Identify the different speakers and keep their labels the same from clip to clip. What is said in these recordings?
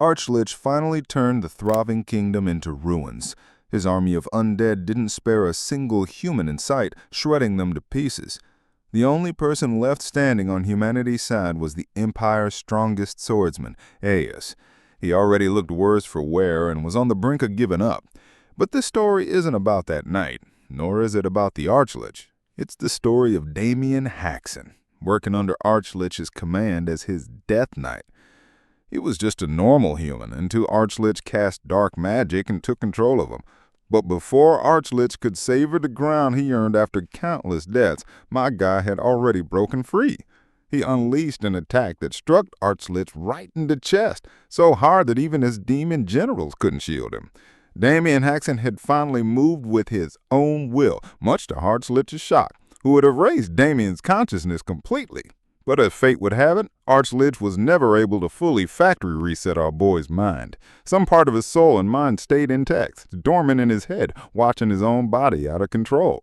Speaker 1: Archlich finally turned the thriving kingdom into ruins. His army of undead didn't spare a single human in sight, shredding them to pieces. The only person left standing on humanity's side was the Empire's strongest swordsman, Aius. He already looked worse for wear and was on the brink of giving up. But this story isn't about that night, nor is it about the Archlich. It's the story of Damian Haxon, working under Archlich's command as his Death Knight. He was just a normal human until Archlich cast dark magic and took control of him. But before Archlich could savor the ground he earned after countless deaths, my guy had already broken free. He unleashed an attack that struck Archlich right in the chest, so hard that even his demon generals couldn't shield him. Damian Haxon had finally moved with his own will, much to Archlich's shock, who would erase Damian's consciousness completely. But as fate would have it, Archlich was never able to fully factory reset our boy's mind. Some part of his soul and mind stayed intact, dormant in his head, watching his own body out of control.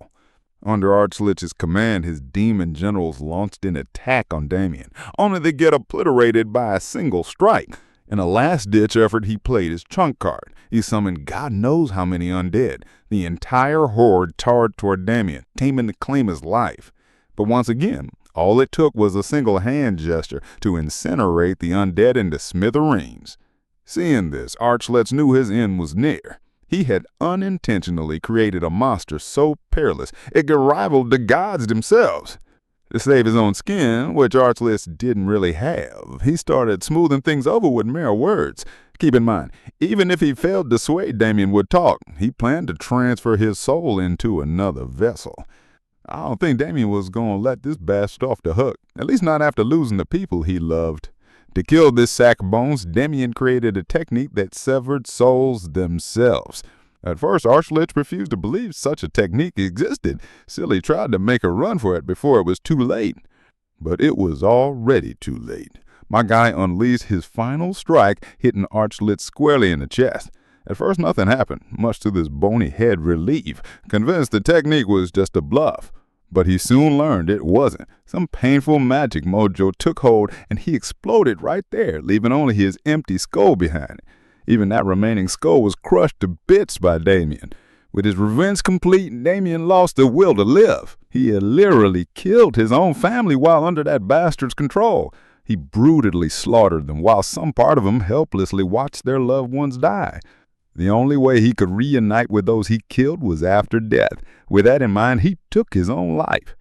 Speaker 1: Under Archlich's command, his demon generals launched an attack on Damian, only to get obliterated by a single strike. In a last-ditch effort, he played his trump card. He summoned God knows how many undead. The entire horde charged toward Damian, aiming to claim his life. But once again, all it took was a single hand gesture to incinerate the undead into smithereens. Seeing this, Archlich knew his end was near. He had unintentionally created a monster so perilous it could rival the gods themselves. To save his own skin, which Archlich didn't really have, he started smoothing things over with mere words. Keep in mind, even if he failed to sway Damian would talk, he planned to transfer his soul into another vessel. I don't think Damian was going to let this bastard off the hook, at least not after losing the people he loved. To kill this sack of bones, Damian created a technique that severed souls themselves. At first, Archlich refused to believe such a technique existed. Still, he tried to make a run for it before it was too late. But it was already too late. My guy unleashed his final strike, hitting Archlich squarely in the chest. At first, nothing happened, much to this bony head relief, convinced the technique was just a bluff. But he soon learned it wasn't. Some painful magic mojo took hold, and he exploded right there, leaving only his empty skull behind. Even that remaining skull was crushed to bits by Damian. With his revenge complete, Damian lost the will to live. He had literally killed his own family while under that bastard's control. He brutally slaughtered them while some part of them helplessly watched their loved ones die. The only way he could reunite with those he killed was after death. With that in mind, he took his own life.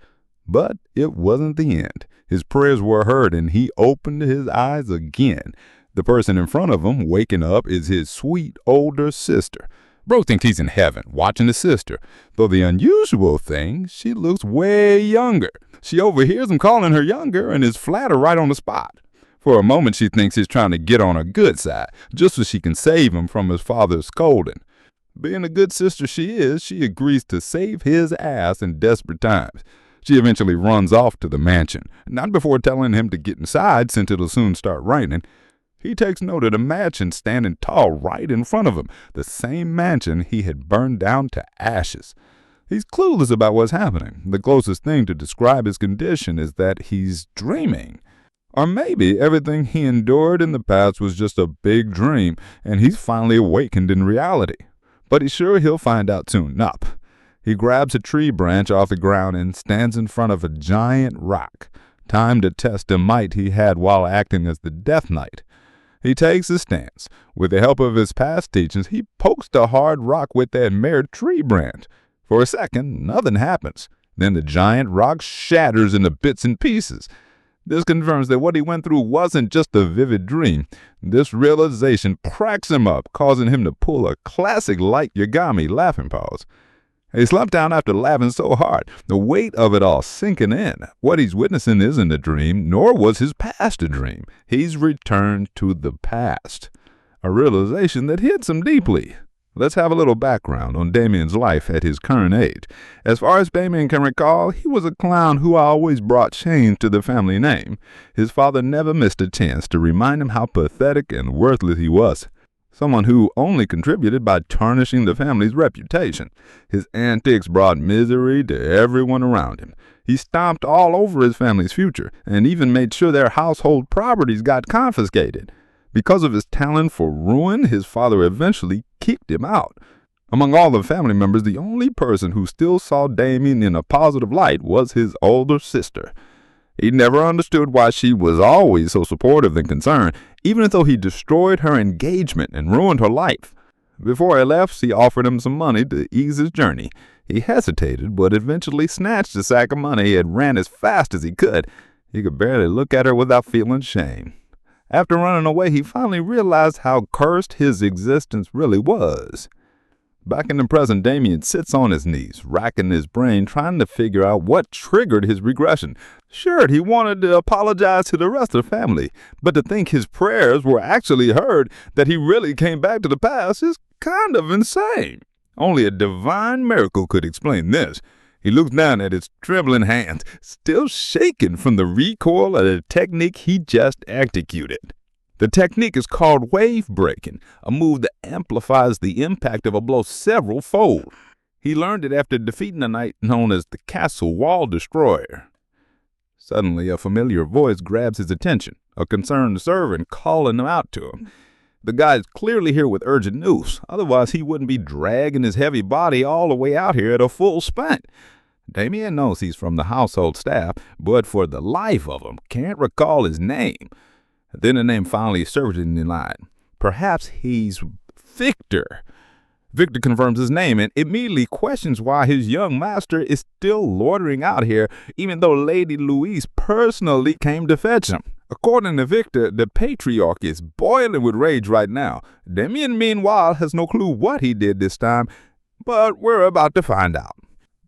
Speaker 1: But it wasn't the end. His prayers were heard, and he opened his eyes again. The person in front of him, waking up, is his sweet older sister. Bro thinks he's in heaven, watching his sister. Though the unusual thing, she looks way younger. She overhears him calling her younger and is flattered right on the spot. For a moment, she thinks he's trying to get on her good side, just so she can save him from his father's scolding. Being a good sister she is, she agrees to save his ass in desperate times. She eventually runs off to the mansion, not before telling him to get inside since it'll soon start raining. He takes note of the mansion standing tall right in front of him, the same mansion he had burned down to ashes. He's clueless about what's happening. The closest thing to describe his condition is that he's dreaming. Or maybe everything he endured in the past was just a big dream, and he's finally awakened in reality. But he's sure he'll find out soon enough. He grabs a tree branch off the ground and stands in front of a giant rock, time to test the might he had while acting as the Death Knight. He takes his stance. With the help of his past teachings, he pokes the hard rock with that mere tree branch. For a second, nothing happens. Then the giant rock shatters into bits and pieces. This confirms that what he went through wasn't just a vivid dream. This realization cracks him up, causing him to pull a classic Light Yagami laughing pause. He slumped down after laughing so hard, the weight of it all sinking in. What he's witnessing isn't a dream, nor was his past a dream. He's returned to the past. A realization that hits him deeply. Let's have a little background on Damian's life at his current age. As far as Damian can recall, he was a clown who always brought shame to the family name. His father never missed a chance to remind him how pathetic and worthless he was. Someone who only contributed by tarnishing the family's reputation. His antics brought misery to everyone around him. He stomped all over his family's future and even made sure their household properties got confiscated.
Speaker 2: Because of his talent for ruin, his father eventually kicked him out. Among all the family members, the only person who still saw Damian in a positive light was his older sister. He never understood why she was always so supportive and concerned, even though he destroyed her engagement and ruined her life. Before he left, she offered him some money to ease his journey. He hesitated, but eventually snatched the sack of money and ran as fast as he could. He could barely look at her without feeling shame. After running away, he finally realized how cursed his existence really was. Back in the present, Damian sits on his knees, racking his brain, trying to figure out what triggered his regression. Sure, he wanted to apologize to the rest of the family, but to think his prayers were actually heard, that he really came back to the past, is kind of insane. Only a divine miracle could explain this. He looks down at his trembling hands, still shaking from the recoil of the technique he just executed. The technique is called wave breaking, a move that amplifies the impact of a blow several fold. He learned it after defeating a knight known as the Castle Wall Destroyer. Suddenly, a familiar voice grabs his attention, a concerned servant calling him out to him. The guy is clearly here with urgent news, otherwise he wouldn't be dragging his heavy body all the way out here at a full sprint. Damian knows he's from the household staff, but for the life of him can't recall his name. Then the name finally surfaced in the line. Perhaps he's Victor. Victor confirms his name and immediately questions why his young master is still loitering out here, even though Lady Louise personally came to fetch him. According to Victor, the patriarch is boiling with rage right now. Damian, meanwhile, has no clue what he did this time, but we're about to find out.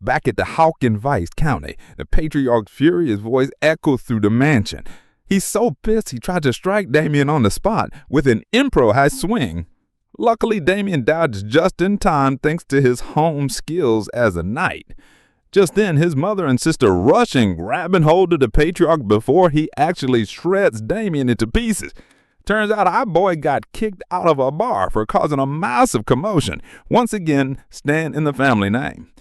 Speaker 2: Back at the Hawken Vice County, the patriarch's furious voice echoes through the mansion. He's so pissed he tried to strike Damian on the spot with an improvised swing. Luckily, Damian dodged just in time thanks to his home skills as a knight. Just then, his mother and sister rush in, grabbing hold of the patriarch before he actually shreds Damian into pieces. Turns out our boy got kicked out of a bar for causing a massive commotion, once again staying in the family name.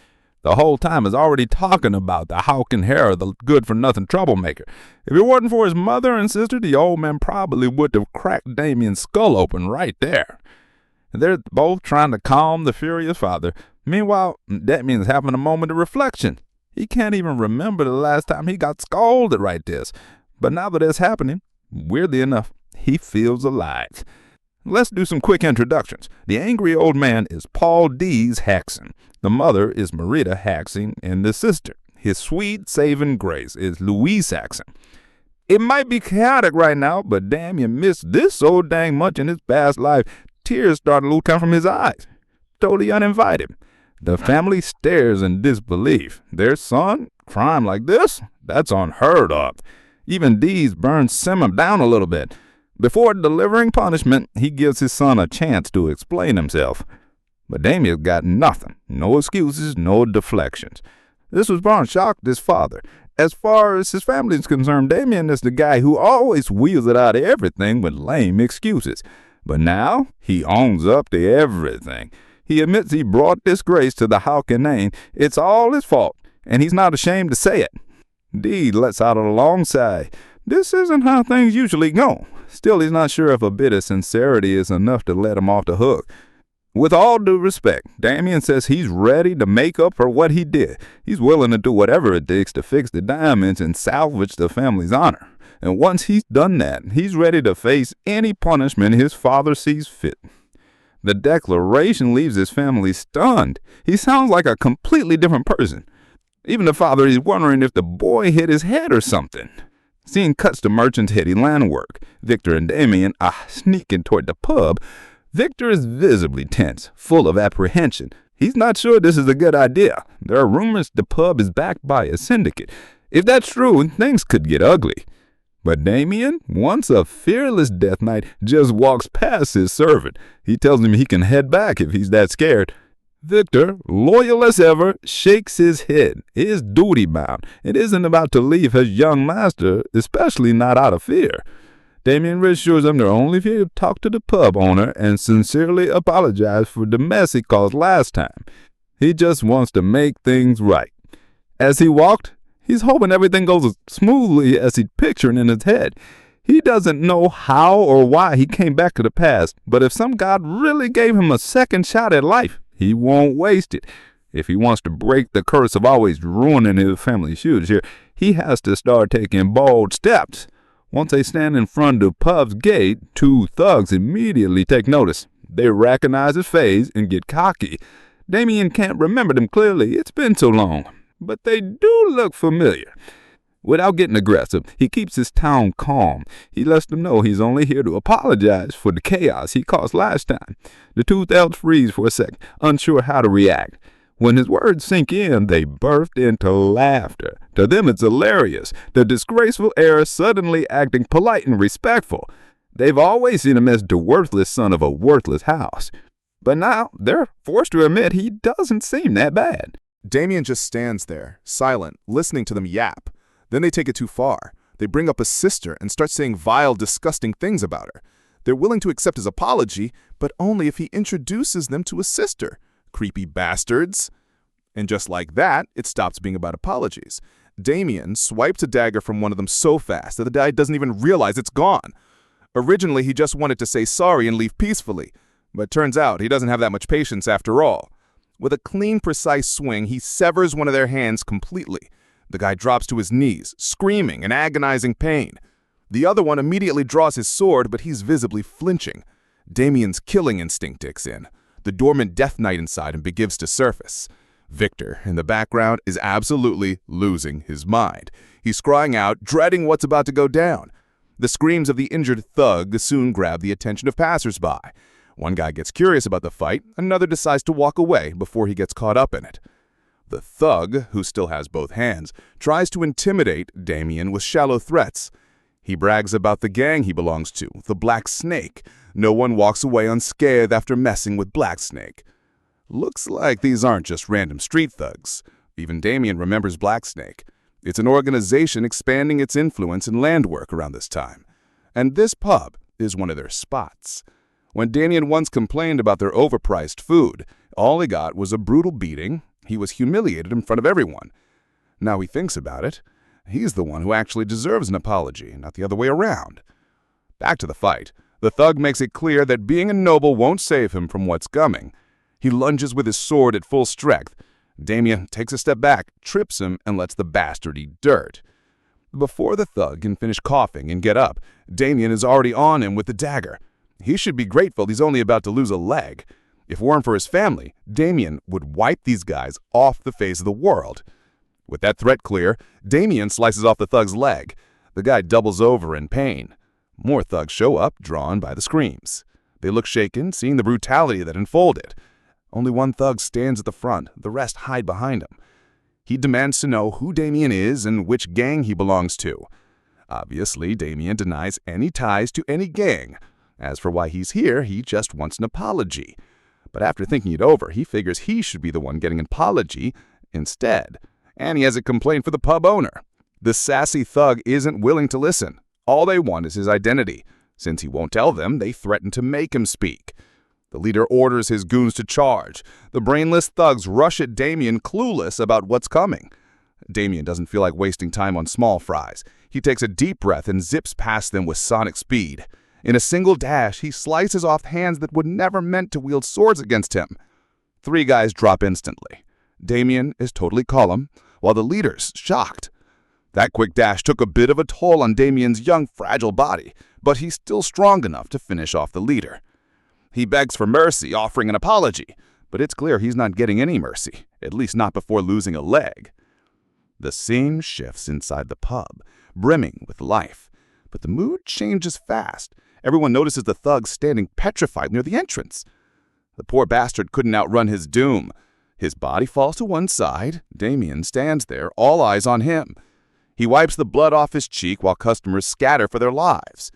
Speaker 2: The whole time is already talking about the Hawken Hare, the good-for-nothing troublemaker. If it wasn't for his mother and sister, the old man probably would have cracked Damian's skull open right there. They're both trying to calm the furious father. Meanwhile, Damian's having a moment of reflection. He can't even remember the last time he got scolded like this. But now that it's happening, weirdly enough, he feels alive. Let's do some quick introductions. The angry old man is Paul D's Haxon. The mother is Marita Haxon, and the sister, his sweet saving grace, is Louise Haxon. It might be chaotic right now, but Damian missed this so dang much in his past life, tears started to come from his eyes. Totally uninvited. The family stares in disbelief. Their son? Crime like this? That's unheard of. Even D's burns simmer down a little bit. Before delivering punishment, he gives his son a chance to explain himself. But Damian's got nothing. No excuses, no deflections. This was born shocked his father. As far as his family is concerned, Damian is the guy who always wheels it out of everything with lame excuses. But now, he owns up to everything. He admits he brought disgrace to the Hawken name. It's all his fault, and he's not ashamed to say it. Dee lets out a long sigh. This isn't how things usually go. Still, he's not sure if a bit of sincerity is enough to let him off the hook. With all due respect, Damian says he's ready to make up for what he did. He's willing to do whatever it takes to fix the diamonds and salvage the family's honor. And once he's done that, he's ready to face any punishment his father sees fit. The declaration leaves his family stunned. He sounds like a completely different person. Even the father is wondering if the boy hit his head or something. Scene cuts to Merchant's heady land work. Victor and Damian are sneaking toward the pub. Victor is visibly tense, full of apprehension. He's not sure this is a good idea. There are rumors the pub is backed by a syndicate. If that's true, things could get ugly. But Damian, once a fearless death knight, just walks past his servant. He tells him he can head back if he's that scared. Victor, loyal as ever, shakes his head. He is duty-bound and isn't about to leave his young master, especially not out of fear. Damian reassures him they're only here to talk to the pub owner and sincerely apologize for the mess he caused last time. He just wants to make things right. As he walked, he's hoping everything goes as smoothly as he'd pictured in his head. He doesn't know how or why he came back to the past, but if some god really gave him a second shot at life, he won't waste it. If he wants to break the curse of always ruining his family's future, he has to start taking bold steps. Once they stand in front of pub's gate, two thugs immediately take notice. They recognize his face and get cocky. Damian can't remember them clearly, it's been so long, but they do look familiar. Without getting aggressive, he keeps his tone calm. He lets them know he's only here to apologize for the chaos he caused last time. The two thugs freeze for a sec, unsure how to react. When his words sink in, they burst into laughter. To them, it's hilarious. The disgraceful heir suddenly acting polite and respectful. They've always seen him as the worthless son of a worthless house. But now, they're forced to admit he doesn't seem that bad.
Speaker 3: Damian just stands there, silent, listening to them yap. Then they take it too far. They bring up his sister and start saying vile, disgusting things about her. They're willing to accept his apology, but only if he introduces them to his sister. Creepy bastards. And just like that, it stops being about apologies. Damian swipes a dagger from one of them so fast that the guy doesn't even realize it's gone. Originally, he just wanted to say sorry and leave peacefully, but turns out he doesn't have that much patience after all. With a clean, precise swing, he severs one of their hands completely. The guy drops to his knees, screaming in agonizing pain. The other one immediately draws his sword, but he's visibly flinching. Damian's killing instinct kicks in. The dormant death knight inside him begins to surface. Victor, in the background, is absolutely losing his mind. He's crying out, dreading what's about to go down. The screams of the injured thug soon grab the attention of passersby. One guy gets curious about the fight, another decides to walk away before he gets caught up in it. The thug, who still has both hands, tries to intimidate Damian with shallow threats. He brags about the gang he belongs to, the Black Snake. No one walks away unscathed after messing with Black Snake. Looks like these aren't just random street thugs. Even Damian remembers Black Snake. It's an organization expanding its influence in land work around this time. And this pub is one of their spots. When Damian once complained about their overpriced food, all he got was a brutal beating. He was humiliated in front of everyone. Now he thinks about it. He's the one who actually deserves an apology, not the other way around. Back to the fight. The thug makes it clear that being a noble won't save him from what's coming. He lunges with his sword at full strength. Damian takes a step back, trips him, and lets the bastard eat dirt. Before the thug can finish coughing and get up, Damian is already on him with the dagger. He should be grateful he's only about to lose a leg. If it weren't for his family, Damian would wipe these guys off the face of the world. With that threat clear, Damian slices off the thug's leg. The guy doubles over in pain. More thugs show up, drawn by the screams. They look shaken, seeing the brutality that unfolded. Only one thug stands at the front, the rest hide behind him. He demands to know who Damian is and which gang he belongs to. Obviously, Damian denies any ties to any gang. As for why he's here, he just wants an apology. But after thinking it over, he figures he should be the one getting an apology instead. And he has a complaint for the pub owner. The sassy thug isn't willing to listen. All they want is his identity. Since he won't tell them, they threaten to make him speak. The leader orders his goons to charge. The brainless thugs rush at Damian, clueless about what's coming. Damian doesn't feel like wasting time on small fries. He takes a deep breath and zips past them with sonic speed. In a single dash, he slices off hands that were never meant to wield swords against him. 3 guys drop instantly. Damian is totally calm, while the leader's shocked. That quick dash took a bit of a toll on Damian's young, fragile body, but he's still strong enough to finish off the leader. He begs for mercy, offering an apology, but it's clear he's not getting any mercy, at least not before losing a leg. The scene shifts inside the pub, brimming with life, but the mood changes fast. Everyone notices the thug standing petrified near the entrance. The poor bastard couldn't outrun his doom. His body falls to one side. Damian stands there, all eyes on him. He wipes the blood off his cheek while customers scatter for their lives.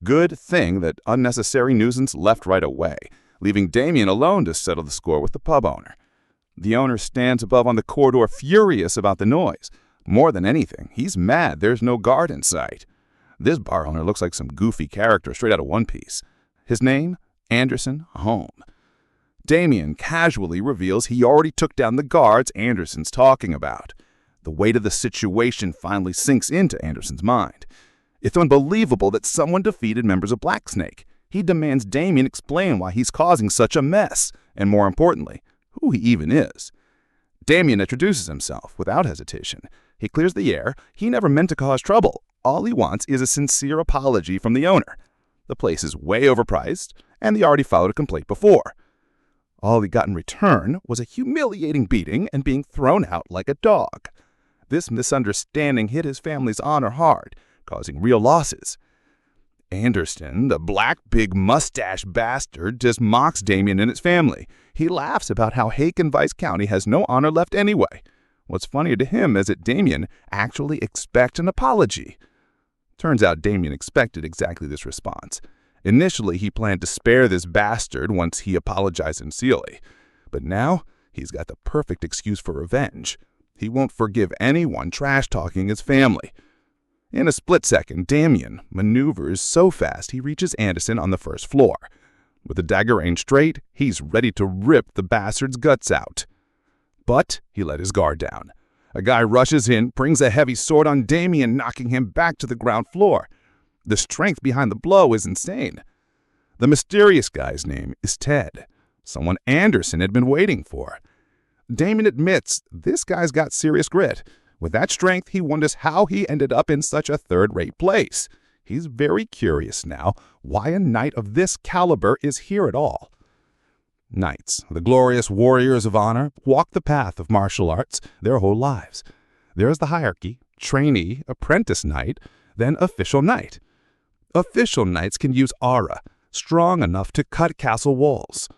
Speaker 3: Good thing that unnecessary nuisance left right away, leaving Damian alone to settle the score with the pub owner. The owner stands above on the corridor, furious about the noise. More than anything, he's mad there's no guard in sight. This bar owner looks like some goofy character straight out of One Piece. His name? Anderson Home. Damian casually reveals he already took down the guards Anderson's talking about. The weight of the situation finally sinks into Anderson's mind. It's unbelievable that someone defeated members of Black Snake. He demands Damian explain why he's causing such a mess, and more importantly, who he even is. Damian introduces himself without hesitation. He clears the air. He never meant to cause trouble. All he wants is a sincere apology from the owner. The place is way overpriced, and they already filed a complaint before. All he got in return was a humiliating beating and being thrown out like a dog. This misunderstanding hit his family's honor hard, causing real losses. Anderson, the black big mustache bastard, just mocks Damian and his family. He laughs about how Haken Vice County has no honor left anyway. What's funnier to him is that Damian actually expects an apology. Turns out Damian expected exactly this response. Initially, he planned to spare this bastard once he apologized sincerely. But now, he's got the perfect excuse for revenge. He won't forgive anyone trash-talking his family. In a split second, Damian maneuvers so fast he reaches Anderson on the first floor. With the dagger aimed straight, he's ready to rip the bastard's guts out. But he let his guard down. A guy rushes in, brings a heavy sword on Damian, knocking him back to the ground floor. The strength behind the blow is insane. The mysterious guy's name is Ted, someone Anderson had been waiting for. Damian admits this guy's got serious grit. With that strength, he wonders how he ended up in such a third-rate place. He's very curious now why a knight of this caliber is here at all. Knights, the glorious warriors of honor, walk the path of martial arts their whole lives. There's the hierarchy: trainee, apprentice knight, then official knight. Official knights can use aura, strong enough to cut castle walls.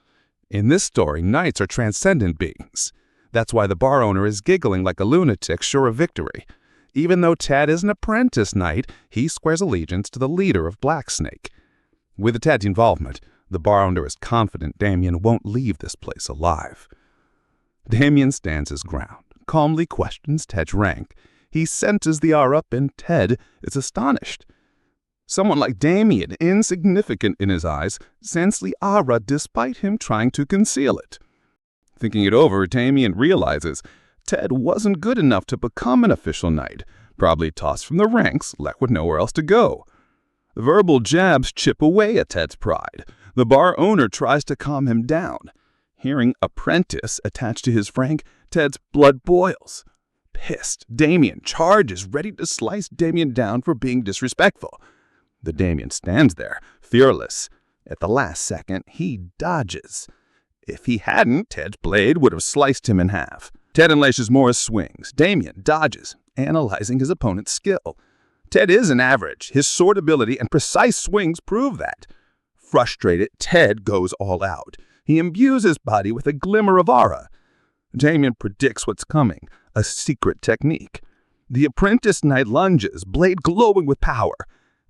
Speaker 3: In this story, knights are transcendent beings. That's why the bar owner is giggling like a lunatic sure of victory. Even though Ted is an apprentice knight, he swears allegiance to the leader of Black Snake. With Ted's involvement, the bar owner is confident Damian won't leave this place alive. Damian stands his ground, calmly questions Ted's rank. He senses the aura up, and Ted is astonished. Someone like Damian, insignificant in his eyes, sensed the aura despite him trying to conceal it. Thinking it over, Damian realizes Ted wasn't good enough to become an official knight, probably tossed from the ranks, left with nowhere else to go. The verbal jabs chip away at Ted's pride. The bar owner tries to calm him down. Hearing apprentice attached to his rank, Ted's blood boils. Pissed, Damian charges, ready to slice Damian down for being disrespectful. The Damian stands there, fearless. At the last second, he dodges. If he hadn't, Ted's blade would have sliced him in half. Ted unleashes more swings. Damian dodges, analyzing his opponent's skill. Ted is an average. His sword ability and precise swings prove that. Frustrated, Ted goes all out. He imbues his body with a glimmer of aura. Damian predicts what's coming, a secret technique. The apprentice knight lunges, blade glowing with power.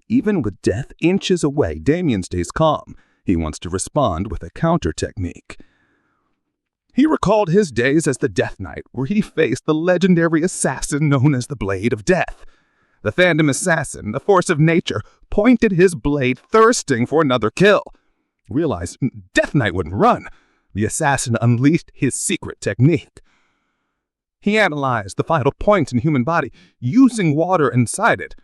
Speaker 3: Even with death inches away, Damian stays calm. He wants to respond with a counter technique. He recalled his days as the Death Knight, where he faced the legendary assassin known as the Blade of Death. The Phantom Assassin, the force of nature, pointed his blade, thirsting for another kill. Realized Death Knight wouldn't run. The assassin unleashed his secret technique. He analyzed the vital points in the human body, using water inside it.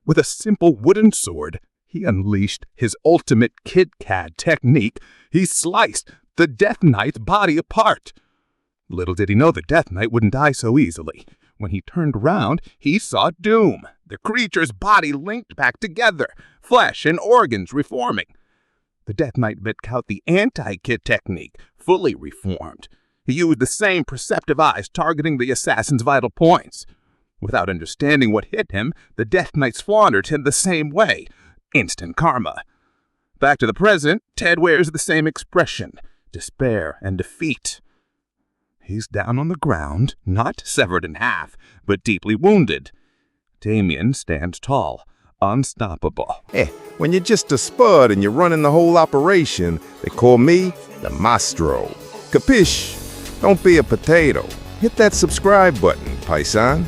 Speaker 3: With a simple wooden sword, he unleashed his ultimate Kit Kat technique. He sliced the Death Knight's body apart. Little did he know the Death Knight wouldn't die so easily. When he turned around, he saw doom. The creature's body linked back together, flesh and organs reforming. The Death Knight bit out the anti-Kit technique, fully reformed. He used the same perceptive eyes targeting the assassin's vital points. Without understanding what hit him, the Death Knight slaughtered him the same way. Instant karma. Back to the present, Ted wears the same expression, despair and defeat. He's down on the ground, not severed in half, but deeply wounded. Damian stands tall, unstoppable.
Speaker 4: Hey, when you're just a spud and you're running the whole operation, they call me the Maestro. Capiche? Don't be a potato. Hit that subscribe button, paisan.